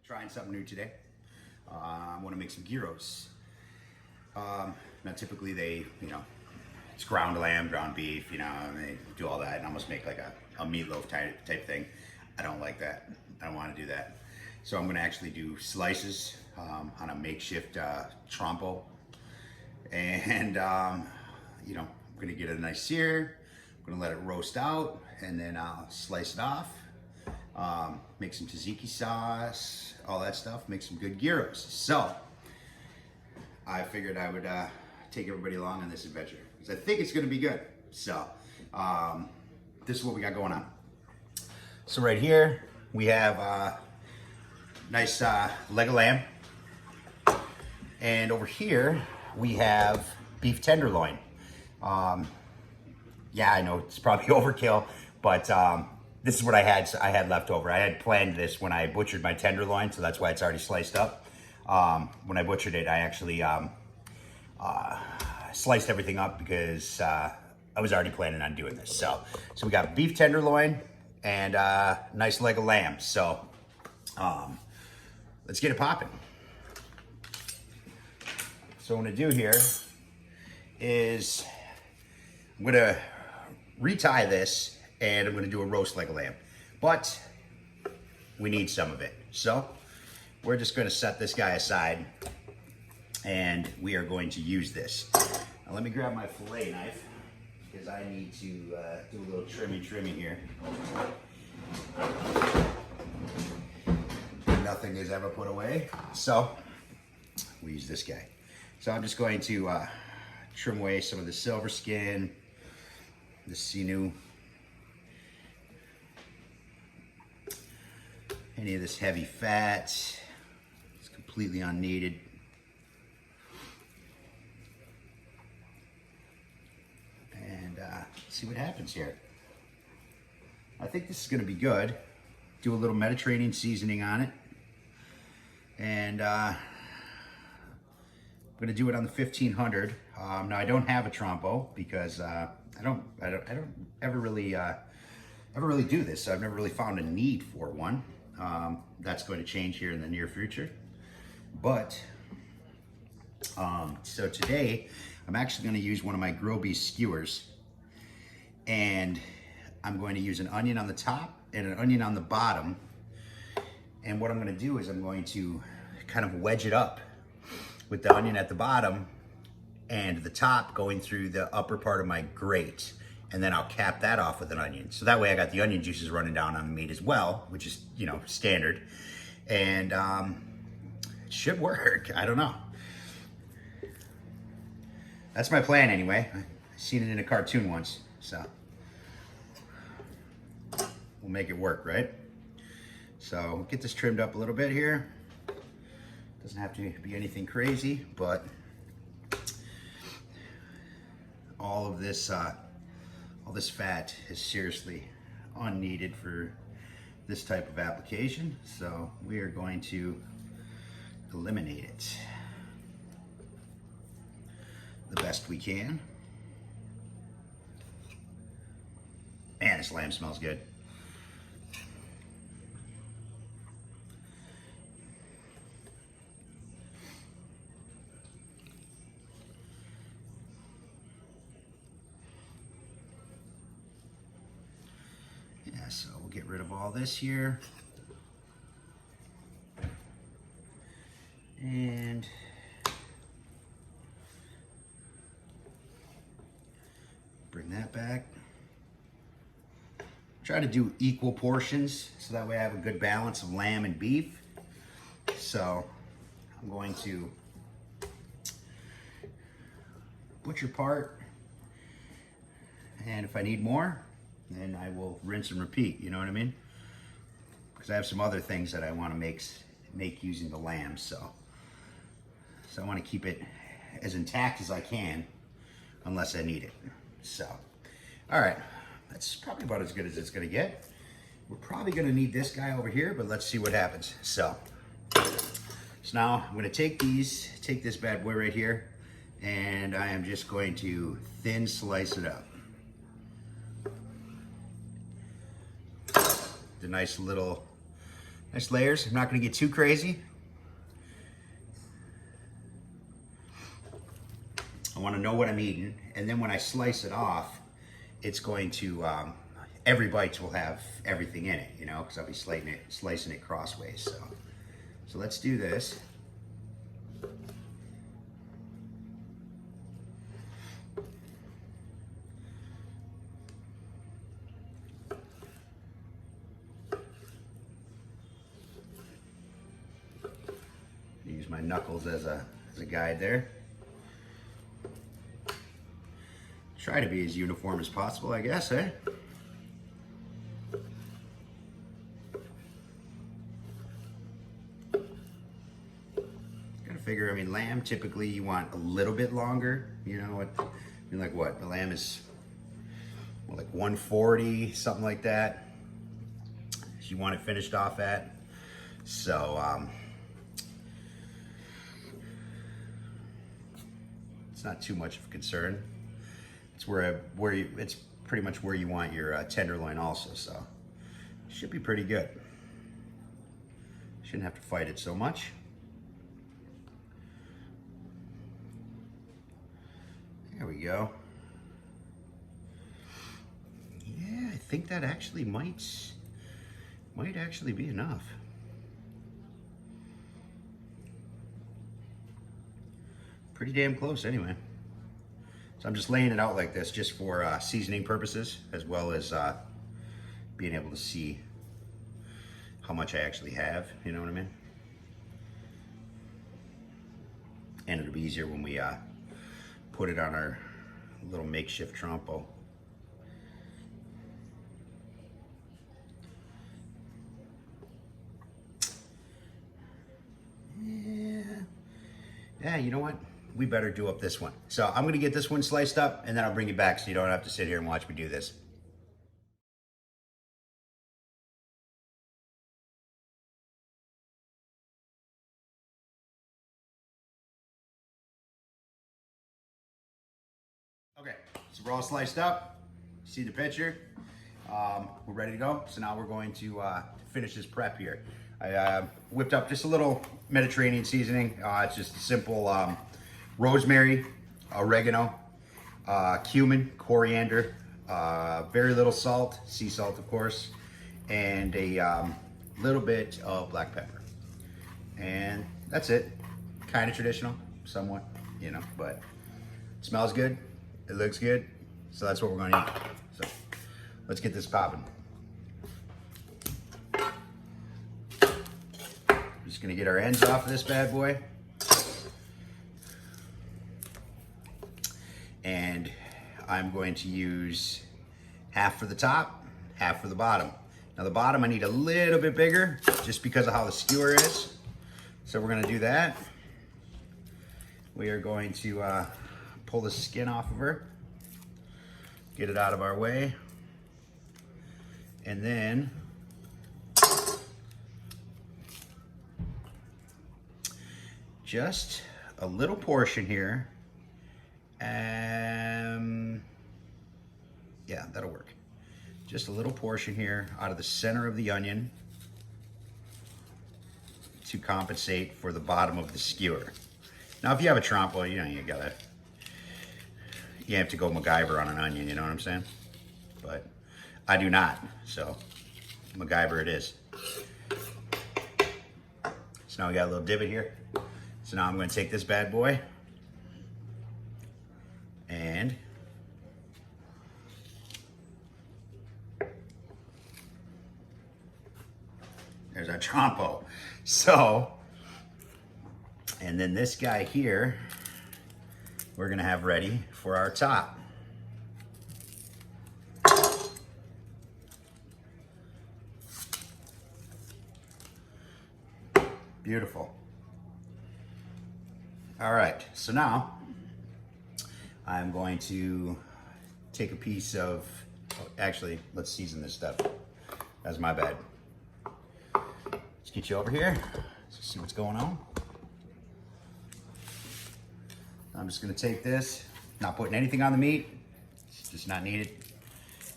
Trying something new today. I want to make some gyros. Now typically they, it's ground lamb, ground beef, and they do all that and almost make like a meatloaf type thing. I don't like that. I don't want to do that. So I'm going to actually do slices on a makeshift trompo. And, I'm going to get a nice sear. I'm going to let it roast out and then I'll slice it off. Make some tzatziki sauce, all that stuff, make some good gyros. So I figured I would take everybody along on this adventure because I think it's going to be good. So this is what we got going on. So right here we have a nice leg of lamb, and over here we have beef tenderloin. Yeah, I know it's probably overkill, but this is what I had left over. I had planned this when I butchered my tenderloin, so that's why it's already sliced up. When I butchered it, I actually sliced everything up because I was already planning on doing this. So we got beef tenderloin and a nice leg of lamb. So let's get it popping. So what I'm gonna do here is I'm gonna retie this and I'm gonna do a roast leg of lamb, but we need some of it. So we're just gonna set this guy aside and we are going to use this. Now let me grab my fillet knife because I need to do a little trimmy here. Nothing is ever put away, so we use this guy. So I'm just going to trim away some of the silver skin, the sinew, any of this heavy fat. It's completely unneeded. And see what happens here. I think this is going to be good. Do a little Mediterranean seasoning on it, and I'm going to do it on the 1500. Now I don't have a trompo because I don't ever really do this. So I've never really found a need for one. That's going to change here in the near future. But so today I'm actually going to use one of my Gyro Meat skewers, and I'm going to use an onion on the top and an onion on the bottom. And what I'm going to do is I'm going to kind of wedge it up with the onion at the bottom and the top going through the upper part of my grate. And then I'll cap that off with an onion. So that way I got the onion juices running down on the meat as well, which is, standard. And it should work. I don't know. That's my plan anyway. I seen it in a cartoon once, so we'll make it work, right? So get this trimmed up a little bit here. Doesn't have to be anything crazy, but all this fat is seriously unneeded for this type of application. So we are going to eliminate it the best we can. Man, this lamb smells good. Yeah, so we'll get rid of all this here. And bring that back. Try to do equal portions so that way I have a good balance of lamb and beef. So I'm going to butcher part, and if I need more, then I will rinse and repeat, you know what I mean? Because I have some other things that I want to make using the lamb, so I want to keep it as intact as I can unless I need it. So, all right, that's probably about as good as it's going to get. We're probably going to need this guy over here, but let's see what happens. So now I'm going to take this bad boy right here, and I am just going to thin slice it up. The nice little Nice layers. I'm not gonna get too crazy. I wanna know what I'm eating, and then when I slice it off, it's going to, every bite will have everything in it, you know, because I'll be slicing it crossways. So let's do this. Use my knuckles as a guide there. Try to be as uniform as possible, I guess, eh? Gotta figure, I mean, lamb, typically you want a little bit longer, you know, I mean, like what? The lamb is well, like 140, something like that. You want it finished off at. So, it's not too much of a concern. It's it's pretty much where you want your tenderloin also, so should be pretty good. Shouldn't have to fight it so much. There we go. Yeah, I think that actually might actually be enough. Pretty damn close anyway. So I'm just laying it out like this just for seasoning purposes, as well as being able to see how much I actually have, you know what I mean? And it'll be easier when we put it on our little makeshift trompo. Yeah, you know what? We better do up this one. So I'm gonna get this one sliced up and then I'll bring it back so you don't have to sit here and watch me do this. Okay, so we're all sliced up. See the picture? We're ready to go. So now we're going to finish this prep here. I whipped up just a little Mediterranean seasoning. It's just a simple rosemary, oregano, cumin, coriander, very little salt, sea salt of course, and a little bit of black pepper. And that's it. Kind of traditional, somewhat, you know, but it smells good, it looks good, so that's what we're gonna eat. So let's get this popping. Just gonna get our ends off of this bad boy. And I'm going to use half for the top, half for the bottom. Now the bottom I need a little bit bigger just because of how the skewer is. So we're gonna do that. We are going to pull the skin off of her, get it out of our way, and then just a little portion here. Yeah, that'll work. Just a little portion here out of the center of the onion to compensate for the bottom of the skewer. Now, if you have a trompo, you know, you have to go MacGyver on an onion, you know what I'm saying? But I do not, so MacGyver it is. So now we got a little divot here. So now I'm going to take this bad boy and there's our trompo. So, and then this guy here, we're gonna have ready for our top. Beautiful. All right, so now I'm going to take a piece of, actually, let's season this stuff. That's my bad. Let's get you over here. Let's see what's going on. I'm just gonna take this, not putting anything on the meat. It's just not needed.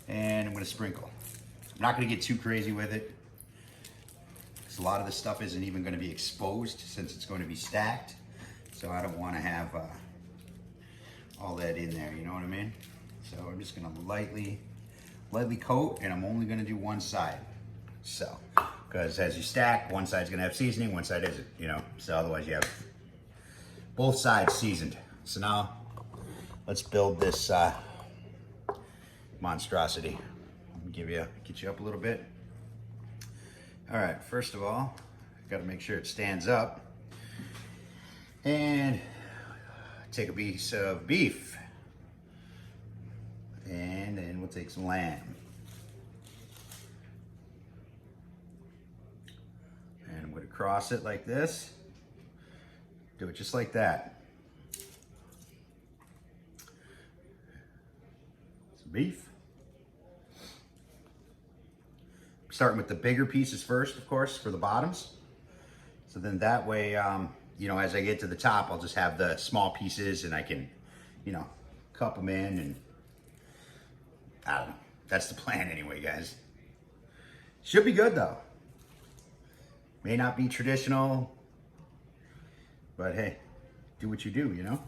And I'm gonna sprinkle. I'm not gonna get too crazy with it. because a lot of this stuff isn't even going to be exposed since it's going to be stacked. So I don't want to have all that in there, you know what I mean? So I'm just going to lightly coat, and I'm only going to do one side. So, because as you stack, one side's going to have seasoning, one side isn't, you know? So otherwise you have both sides seasoned. So now let's build this monstrosity. Get you up a little bit. All right, first of all, got to make sure it stands up. And take a piece of beef. And then we'll take some lamb. And I'm going to cross it like this. Do it just like that. Some beef. Starting with the bigger pieces first, of course, for the bottoms. So then that way, you know, as I get to the top, I'll just have the small pieces and I can, you know, cup them in, and I don't know. That's the plan anyway, guys. Should be good though. May not be traditional, but hey, do what you do, you know?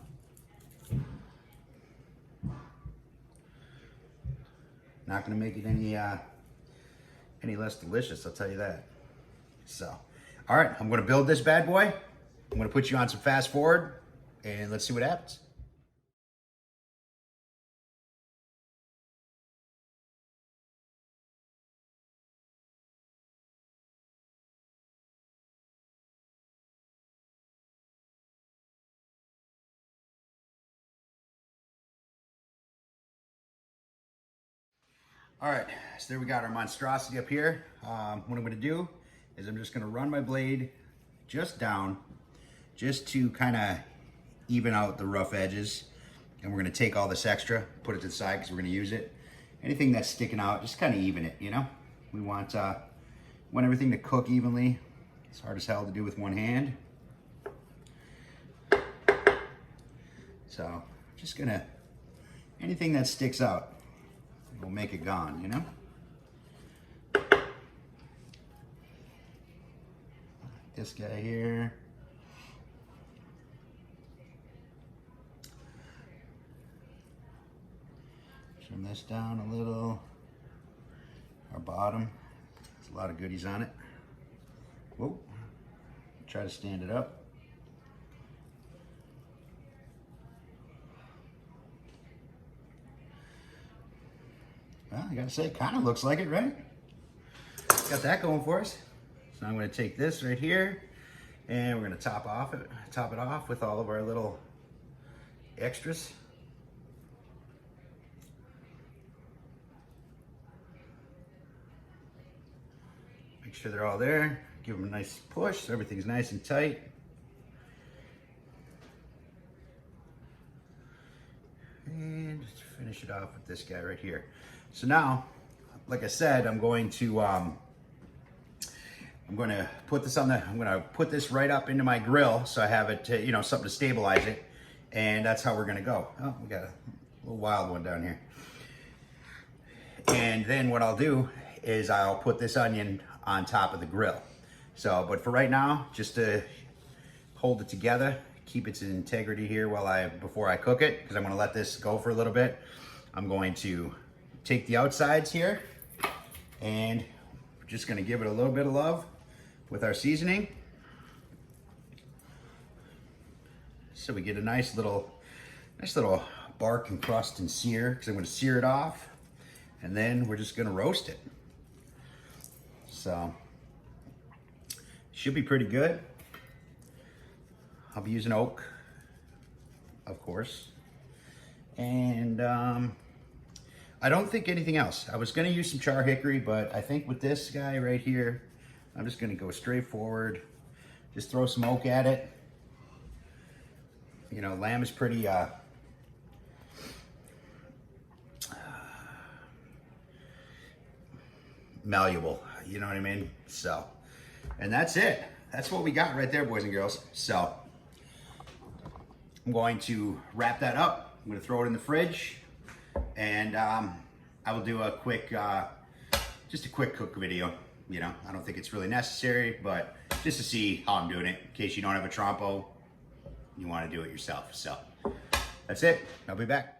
Not gonna make it any less delicious, I'll tell you that. So, all right, I'm gonna build this bad boy. I'm gonna put you on some fast forward, and let's see what happens. All right, so there we got our monstrosity up here. What I'm gonna do is I'm just gonna run my blade just down, just to kind of even out the rough edges. And we're gonna take all this extra, put it to the side because we're gonna use it. Anything that's sticking out, just kind of even it, you know? We want everything to cook evenly. It's hard as hell to do with one hand. So, just gonna, anything that sticks out, we'll make it gone, you know? This guy here. Trim this down a little. Our bottom, there's a lot of goodies on it. Whoa, try to stand it up. Well, I gotta say, it kind of looks like it, right? Got that going for us. So I'm gonna take this right here, and we're gonna top it off with all of our little extras. Make sure they're all there. Give them a nice push so everything's nice and tight. And just finish it off with this guy right here. So now, like I said, I'm going to put this I'm gonna put this right up into my grill so I have it to, you know, something to stabilize it, and that's how we're gonna go. Oh, we got a little wild one down here. And then what I'll do is I'll put this onion on top of the grill. So, but for right now, just to hold it together, keep its integrity here before I cook it, because I'm gonna let this go for a little bit. I'm going to take the outsides here, and we're just gonna give it a little bit of love with our seasoning. So we get a nice little bark and crust and sear, because I'm gonna sear it off, and then we're just gonna roast it. So, should be pretty good. I'll be using oak, of course. And I don't think anything else. I was gonna use some char hickory, but I think with this guy right here, I'm just gonna go straight forward. Just throw some oak at it. You know, lamb is pretty malleable, you know what I mean? So, and that's it. That's what we got right there, boys and girls. So, I'm going to wrap that up. I'm gonna throw it in the fridge, and I will do a quick, just a quick cook video You know, I don't think it's really necessary, but just to see how I'm doing it, in case you don't have a trompo, you want to do it yourself. So that's it. I'll be back.